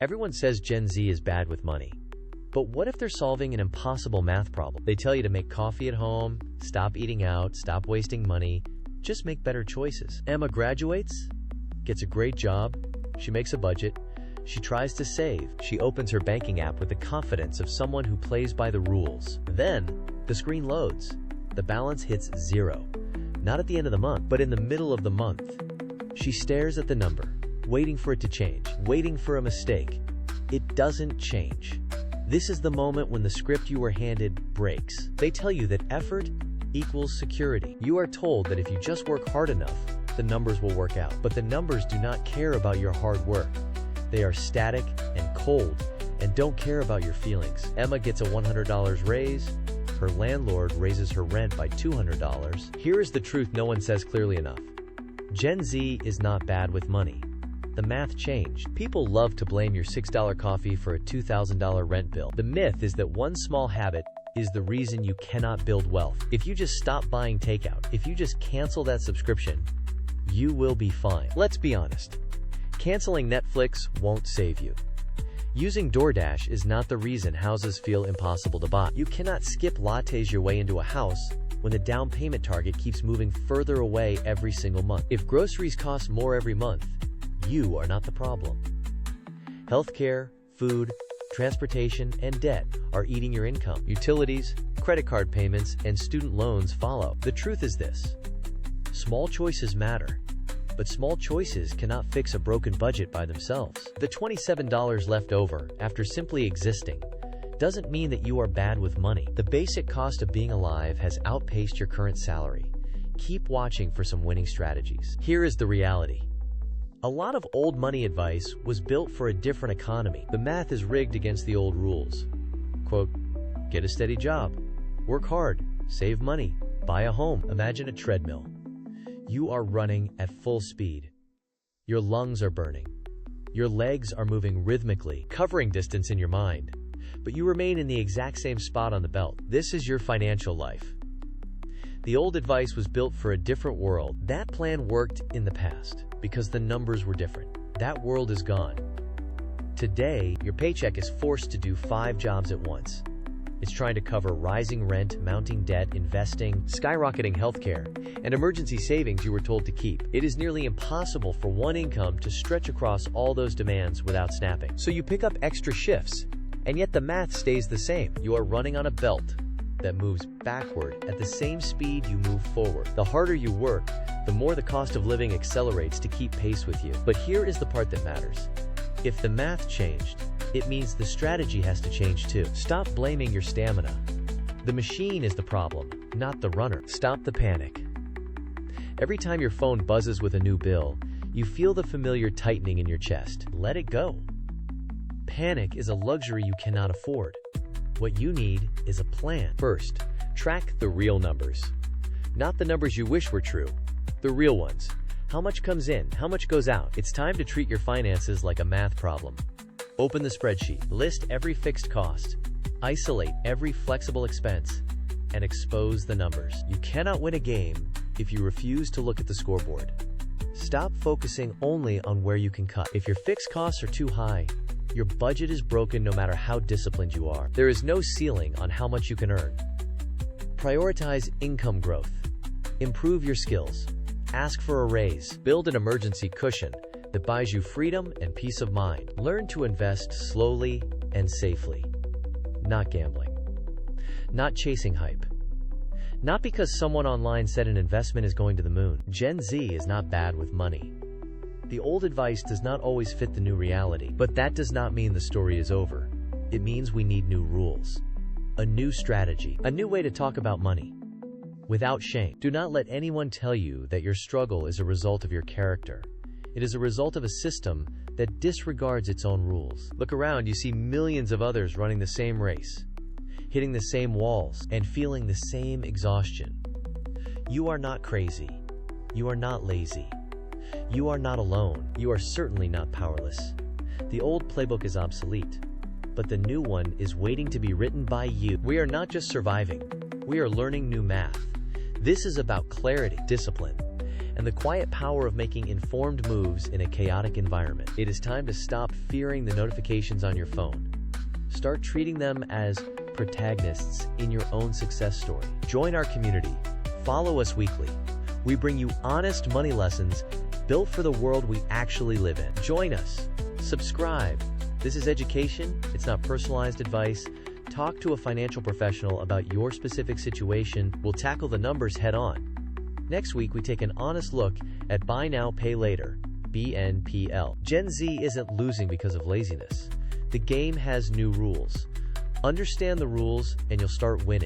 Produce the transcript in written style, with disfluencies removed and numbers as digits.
Everyone says Gen Z is bad with money. But what if they're solving an impossible math problem? They tell you to make coffee at home, stop eating out, stop wasting money, just make better choices. Emma graduates, gets a great job, she makes a budget, she tries to save, she opens her banking app with the confidence of someone who plays by the rules. Then, the screen loads. The balance hits 0. Not at the end of the month, but in the middle of the month. She stares at the number, waiting for it to change, waiting for a mistake. It doesn't change. This is the moment when the script you were handed breaks. They tell you that effort equals security. You are told that if you just work hard enough, the numbers will work out. But the numbers do not care about your hard work. They are static and cold and don't care about your feelings. Emma gets a $100 raise. Her landlord raises her rent by $200. Here is the truth no one says clearly enough. Gen Z is not bad with money. The math changed. People love to blame your $6 coffee for a $2,000 rent bill. The myth is that one small habit is the reason you cannot build wealth. If you just stop buying takeout, if you just cancel that subscription, you will be fine. Let's be honest. Canceling Netflix won't save you. Using DoorDash is not the reason houses feel impossible to buy. You cannot skip lattes your way into a house when the down payment target keeps moving further away every single month. If groceries cost more every month, you are not the problem. Healthcare, food, transportation, and debt are eating your income. Utilities, credit card payments, and student loans follow. The truth is this: small choices matter, but small choices cannot fix a broken budget by themselves. The $27 left over after simply existing doesn't mean that you are bad with money. The basic cost of being alive has outpaced your current salary. Keep watching for some winning strategies. Here is the reality. A lot of old money advice was built for a different economy. The math is rigged against the old rules. Quote, get a steady job, work hard, save money, buy a home. Imagine a treadmill. You are running at full speed. Your lungs are burning. Your legs are moving rhythmically, covering distance in your mind. But you remain in the exact same spot on the belt. This is your financial life. The old advice was built for a different world. That plan worked in the past because the numbers were different. That world is gone. Today, your paycheck is forced to do 5 jobs at once. It's trying to cover rising rent, mounting debt, investing, skyrocketing healthcare, and emergency savings you were told to keep. It is nearly impossible for one income to stretch across all those demands without snapping. So you pick up extra shifts, and yet the math stays the same. You are running on a belt that moves backward at the same speed you move forward. The harder you work, the more the cost of living accelerates to keep pace with you. But here is the part that matters. If the math changed, it means the strategy has to change too. Stop blaming your stamina. The machine is the problem, not the runner. Stop the panic. Every time your phone buzzes with a new bill, you feel the familiar tightening in your chest. Let it go. Panic is a luxury you cannot afford. What you need is a plan. First, track the real numbers. Not the numbers you wish were true, the real ones. How much comes in? How much goes out? It's time to treat your finances like a math problem. Open the spreadsheet, list every fixed cost, isolate every flexible expense, and expose the numbers. You cannot win a game if you refuse to look at the scoreboard. Stop focusing only on where you can cut. If your fixed costs are too high, your budget is broken no matter how disciplined you are. There is no ceiling on how much you can earn. Prioritize income growth. Improve your skills. Ask for a raise. Build an emergency cushion that buys you freedom and peace of mind. Learn to invest slowly and safely. Not gambling. Not chasing hype. Not because someone online said an investment is going to the moon. Gen Z is not bad with money. The old advice does not always fit the new reality, but that does not mean the story is over. It means we need new rules, a new strategy, a new way to talk about money. Without shame. Do not let anyone tell you that your struggle is a result of your character. It is a result of a system that disregards its own rules. Look around, you see millions of others running the same race, hitting the same walls, and feeling the same exhaustion. You are not crazy. You are not lazy. You are not alone. You are certainly not powerless. The old playbook is obsolete, but the new one is waiting to be written by you. We are not just surviving. We are learning new math. This is about clarity, discipline, and the quiet power of making informed moves in a chaotic environment. It is time to stop fearing the notifications on your phone. Start treating them as protagonists in your own success story. Join our community. Follow us weekly. We bring you honest money lessons built for the world we actually live in. Join us. Subscribe. This is education. It's not personalized advice. Talk to a financial professional about your specific situation. We'll tackle the numbers head on. Next week, we take an honest look at Buy Now, Pay Later, BNPL. Gen Z isn't losing because of laziness. The game has new rules. Understand the rules and you'll start winning.